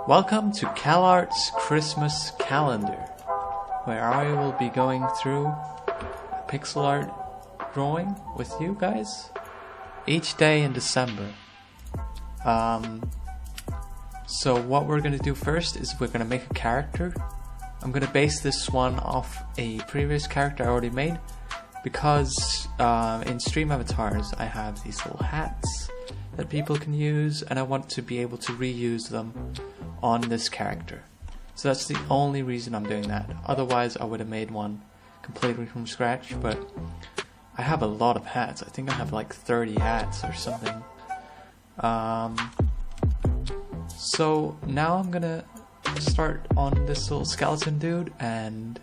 Welcome to Calarts Christmas Calendar, where I will be going through a pixel art drawing with you guys each day in December. So what we're going to do first is we're going to make a character. I'm going to base this one off a previous character I already made because in stream avatars I have these little hats that people can use, and I want to be able to reuse them on this character. So that's the only reason I'm doing that. Otherwise I would have made one completely from scratch, but I have a lot of hats. I think I have like 30 hats or something. So now I'm gonna start on this little skeleton dude, and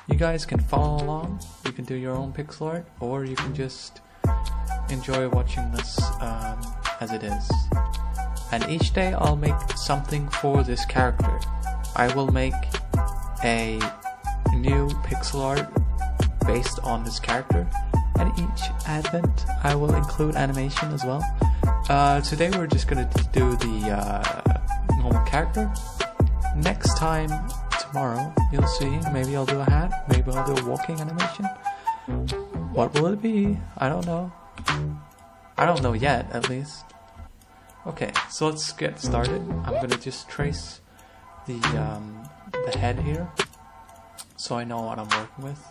you guys can follow along. You can do your own pixel art, or you can just enjoy watching this as it is. And each day I'll make something for this character. I will make a new pixel art based on this character, and each advent I will include animation as well. Today we're just gonna do the normal character. Next time, tomorrow, you'll see, maybe I'll do a hat, maybe I'll do a walking animation. What will it be? I don't know. I don't know yet, at least. Okay, so let's get started. I'm gonna just trace the head here, so I know what I'm working with,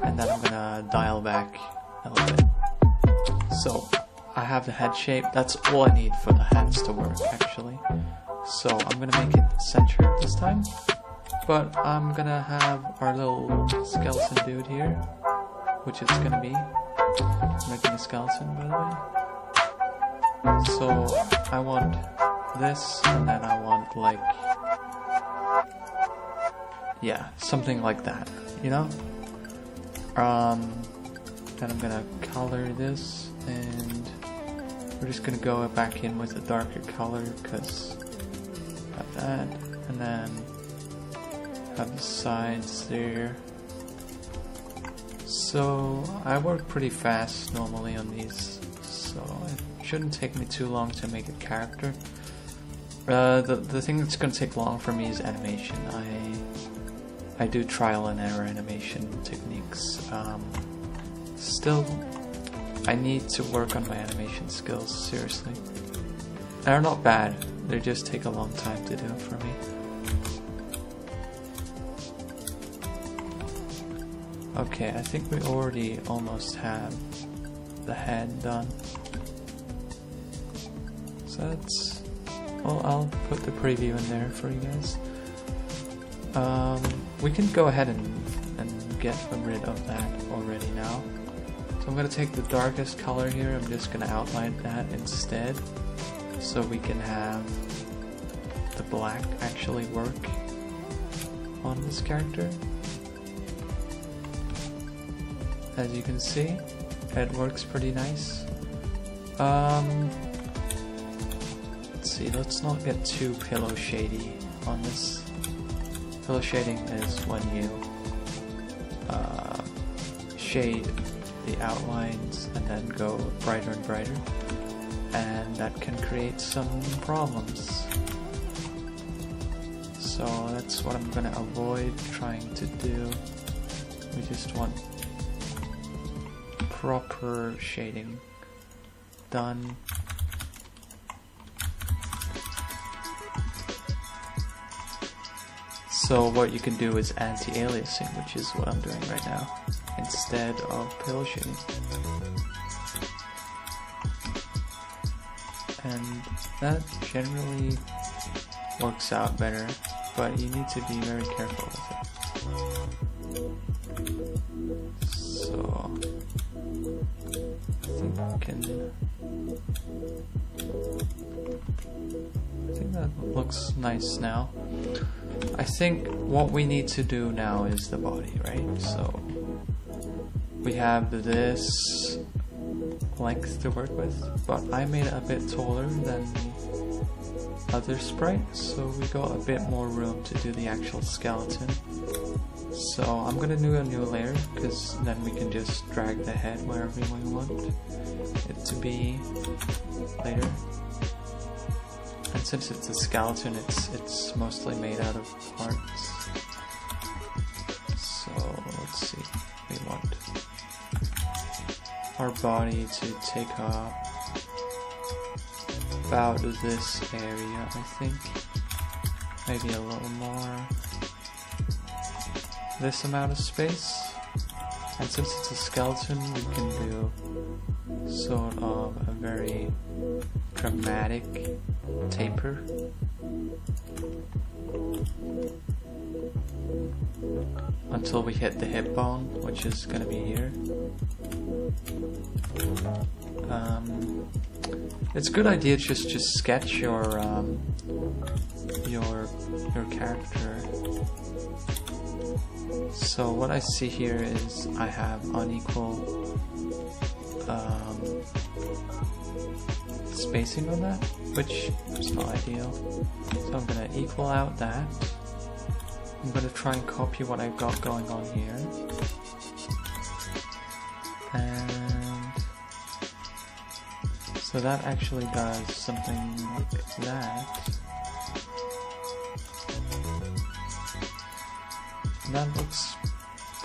and then I'm gonna dial back a little bit. So I have the head shape. That's all I need for the hats to work, actually. So I'm gonna make it centered this time, but I'm gonna have our little skeleton dude here, which it's gonna be. Making a skeleton, by the way. So I want this, and then I want like, yeah, something like that, you know? Then I'm gonna color this, and we're just gonna go back in with a darker color, because have that, and then have the sides there. So I work pretty fast normally on these, so it shouldn't take me too long to make a character. The thing that's going to take long for me is animation. I do trial and error animation techniques. Still, I need to work on my animation skills, seriously. They're not bad, they just take a long time to do for me. Okay, I think we already almost have the head done. So that's... well, I'll put the preview in there for you guys. We can go ahead and get rid of that already now. So I'm going to take the darkest color here, I'm just going to outline that instead, so we can have the black actually work on this character. As you can see, it works pretty nice. Let's see, let's not get too pillow shady on this. Pillow shading is when you shade the outlines and then go brighter and brighter, and that can create some problems. So that's what I'm gonna avoid trying to do. We just want proper shading done. So what you can do is anti-aliasing, which is what I'm doing right now, instead of pillow shading. And that generally works out better, but you need to be very careful with it. So I think that looks nice now. I think what we need to do now is the body, right? So we have this length to work with, but I made it a bit taller than the other sprite, so we got a bit more room to do the actual skeleton. So I'm gonna do a new layer, because then we can just drag the head wherever we want it to be later. And And since it's a skeleton, it's mostly made out of parts. So let's see. We want our body to take up about this area, I think. Maybe a little more. This amount of space. And since it's a skeleton, we can do sort of a very dramatic taper. Until we hit the hip bone, which is gonna be here. It's a good idea to just sketch your character. So what I see here is I have unequal spacing on that, which is not ideal. So I'm gonna equal out that. I'm gonna try and copy what I've got going on here. And so that actually does something like that. That looks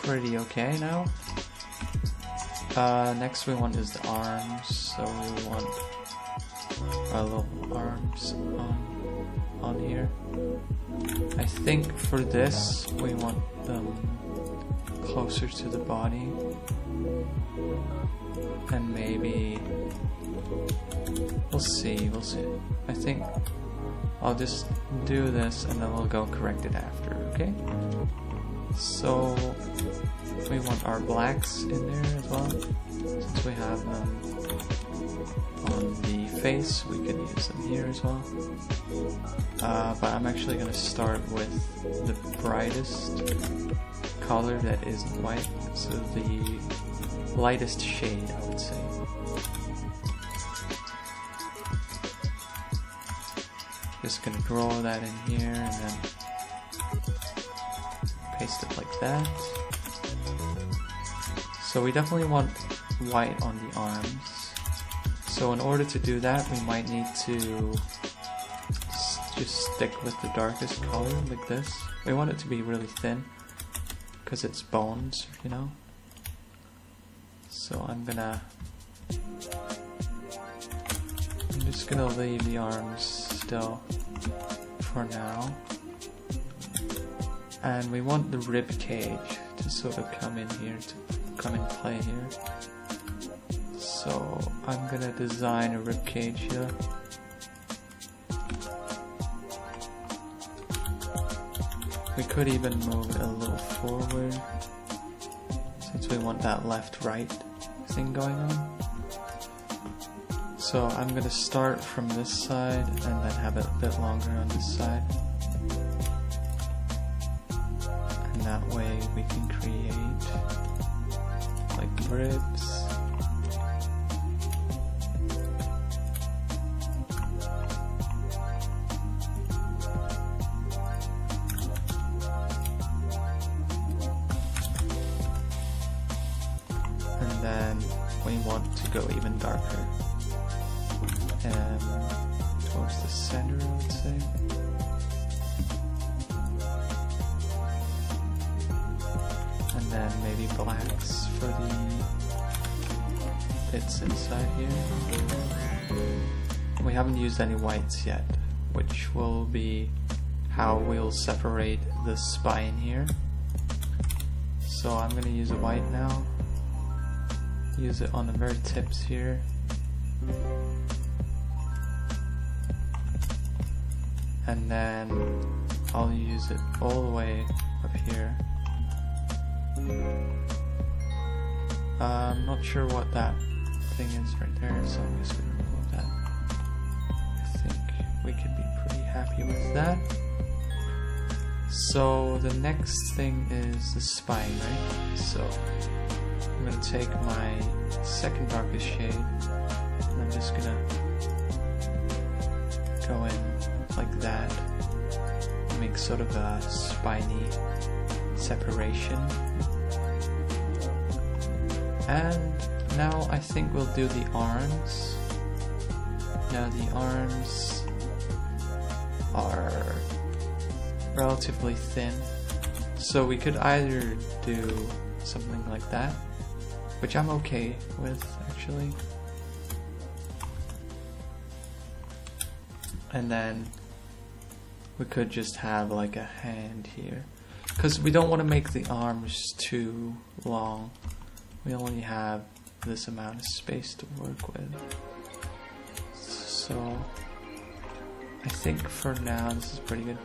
pretty okay now. Next we want is the arms, so we want our little arms on here. I think for this we want them closer to the body, and maybe we'll see. I think I'll just do this and then we'll go correct it after, okay? So we want our blacks in there as well. Since we have them on the face, we can use them here as well. But I'm actually going to start with the brightest color that isn't white, so the lightest shade, I would say. Just going to draw that in here and then paste it like that. So we definitely want white on the arms. So in order to do that, we might need to just stick with the darkest color like this. We want it to be really thin because it's bones, you know. So I'm just gonna leave the arms still for now. And we want the ribcage to sort of come in here, to come in play here. So I'm gonna design a ribcage here. We could even move it a little forward, since we want that left-right thing going on. So I'm gonna start from this side and then have it a bit longer on this side. That way we can create like ribs. And then we want to go even darker. Towards the center, I would say. And then maybe blacks for the bits inside here. We haven't used any whites yet, which will be how we'll separate the spine here. So I'm going to use a white now. Use it on the very tips here. And then I'll use it all the way up here. I'm not sure what that thing is right there, so I'm just going to remove that. I think we could be pretty happy with that. So the next thing is the spine, right? So I'm going to take my second darkest shade and I'm just going to go in like that, make sort of a spiny separation. And now I think we'll do the arms. Now the arms, relatively thin. So we could either do something like that, which I'm okay with actually. And then we could just have like a hand here, because we don't want to make the arms too long. We only have this amount of space to work with. So I think for now this is pretty good.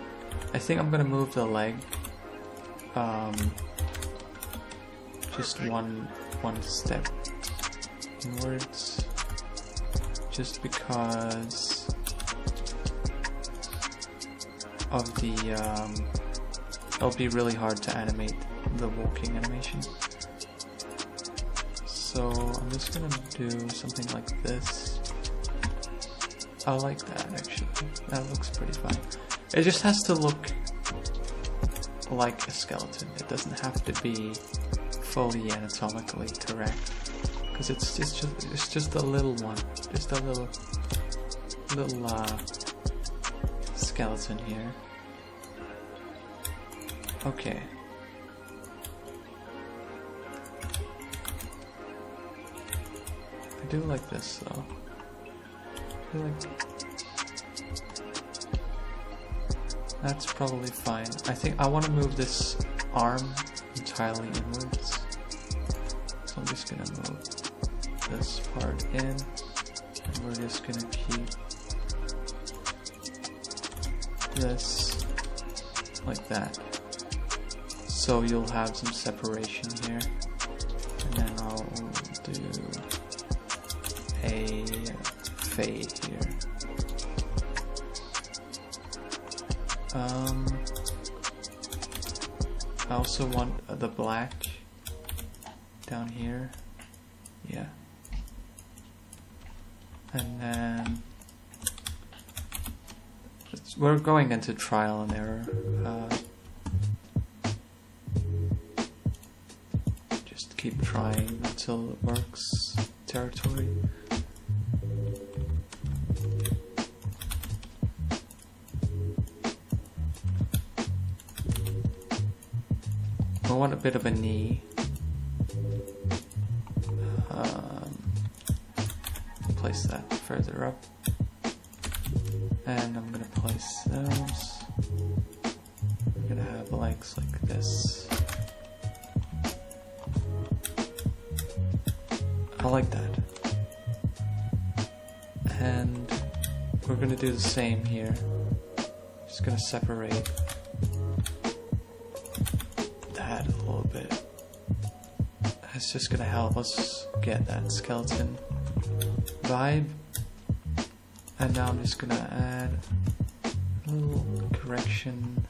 I think I'm gonna move the leg just one step inwards, just because of the it'll be really hard to animate the walking animation. So I'm just gonna do something like this. I like that actually. That looks pretty fun. It just has to look like a skeleton. It doesn't have to be fully anatomically correct, because it's just a little one, just a little skeleton here. Okay. I do like this though. I feel like that's probably fine. I think I want to move this arm entirely inwards. So I'm just gonna move this part in, and we're just gonna keep this like that. So you'll have some separation here, and then I'll do a fade here. I also want the black down here, yeah, and then we're going into trial and error. Just keep trying until it works territory. I want a bit of a knee. Place that further up. And I'm gonna place those. I'm gonna have legs like this. I like that. And we're gonna do the same here. Just gonna separate that a little bit. It's just gonna help us get that skeleton vibe. And now I'm just gonna add a little correction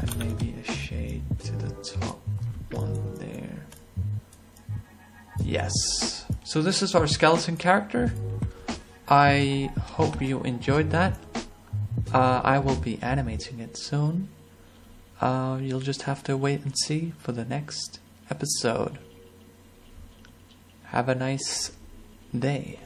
and maybe a shade to the top one there. Yes. So this is our skeleton character. I hope you enjoyed that. I will be animating it soon. You'll just have to wait and see for the next episode. Have a nice day.